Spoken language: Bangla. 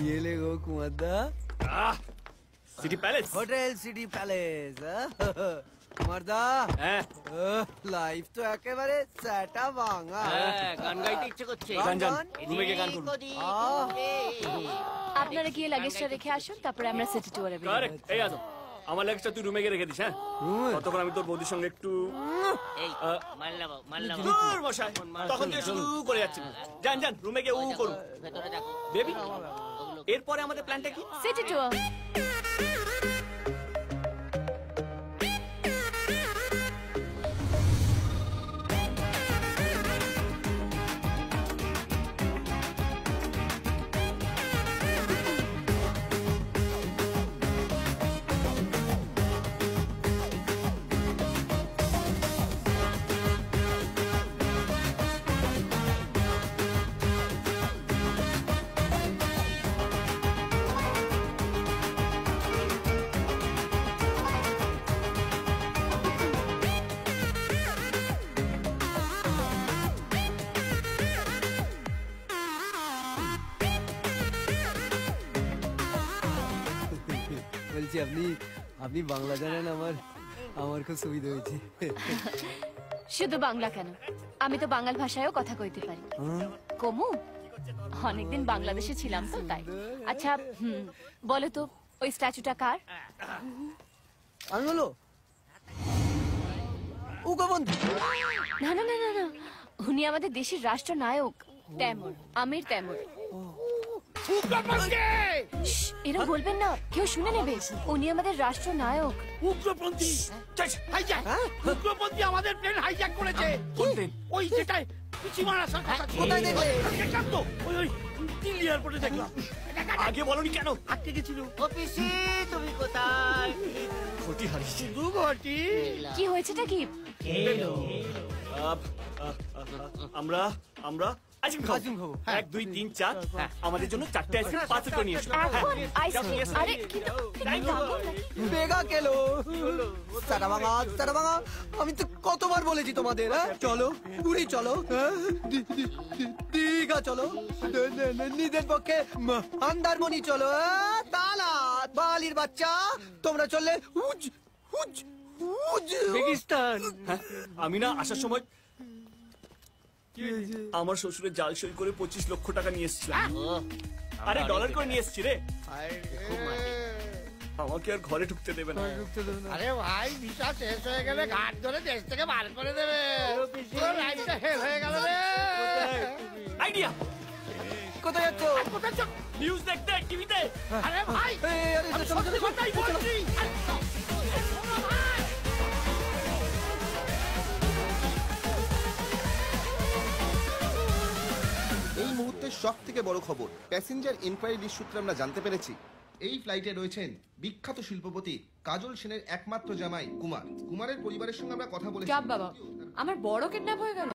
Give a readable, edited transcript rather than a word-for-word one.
ये ले गो कुमारदा city palace hotel city palace কুমারদা লাইফ তো একেবারে সেটা ভাঙা গান গাইতে ইচ্ছে করছে গান জান রুমে গিয়ে গান করুন আপনারা গিয়ে লাগেজটা রেখে আসুন, তারপরে আমরা সিটি ট্যুরে বেরোবো। কারেক্ট, এই আসো আমার লাগেজটা তুই রুমে গিয়ে রেখে দিস। হ্যাঁ ততক্ষণ আমি তোর বৌদির সঙ্গে একটু এই মাল্লাবো দূর বসাই তখন তুই শুরু করে যাচ্ছি। যান যান রুমে গিয়ে উ করুন ভেতরে দেখো বেবি। এরপরে আমাদের প্ল্যানটা কি? City tour. বলছি আপনি আপনি বাংলা জানেন, আমার আমার খুব সুবিধা হয়েছে। শুধু বাংলা কেন, আমি তো বাঙাল ভাষায়ও কথা কইতে পারি। কমু অনেকদিন বাংলাদেশে ছিলাম তো তাই। আচ্ছা বলো তো ওই স্ট্যাচুটা কার? আমি বলো উগাবন্ধু। না না না না না, উনি আমাদের দেশের রাষ্ট্রনায়ক তেমুর, আমির তেমুর। এরা বলবেন না, কেউ শুনে নেবে। উনি আমাদের রাষ্ট্রনায়ক। উগ্রপন্থী উগ্রপন্থী আমাদের প্লেন হাইজ্যাক করেছে। ওই যেটাই সীমার আসার কথা ছিল। কোথায় দেখলে? দেখলাম তো ওই দিল্লি এয়ারপোর্টে দেখলাম। আগে বলনি কেন? আটকে গেছিল। অফিসে তুমি কোথায়? ঘটি হারিয়েছি। শুধু ঘটি। কি হয়েছেটা কি? আমরা আমরা আইসক্রিম খাবো। 1 2 3 4 আমাদের জন্য 4টে আইসক্রিম পার্সেল করে নিয়ে এসো। এখন আইসক্রিম? আরে কিন্তু বেগা কেলো সারা ভাঙা। আমি তো কতবার বলেছি তোমাদের, চলো পুরী চলো, দীঘা চলো, নিজের পক্ষে মন্দারমণি চলো, তালা বালির বাচ্চা তোমরা চললে উজবেকিস্তান। আমি না আসার সময় আমার শ্বশুরের জাল সই করে 25 লক্ষ টাকা নিয়ে এসেছিলাম। আরে ডলার করে নিয়ে এসেছি রে। আমাকে আর ঘরে ঢুকতে দেবে না। আরে ভাই ভিসা শেষ হয়ে গেলে ঘাট ধরে দেশ থেকে বার করে দেবে। পুরো লাইফটা হেল হয়ে গেল রে। আইডিয়া। কোথায় যাচ্ছ? নিউজ দেখতে টিভিতে। আরে ভাই আমি সত্যি কথাই বলছি। এই মুহূর্তের সব থেকে বড় খবর, প্যাসেঞ্জার ইনকোয়ারি লিস্ট সূত্রে আমরা জানতে পেরেছি এই ফ্লাইটে রয়েছেন বিখ্যাত শিল্পপতি কাজল সেনের একমাত্র জামাই কুমার। কুমারের পরিবারের সঙ্গে আমরা কথা বলেছি। বাবা, আমার বড় কিডন্যাপ হয়ে গেল।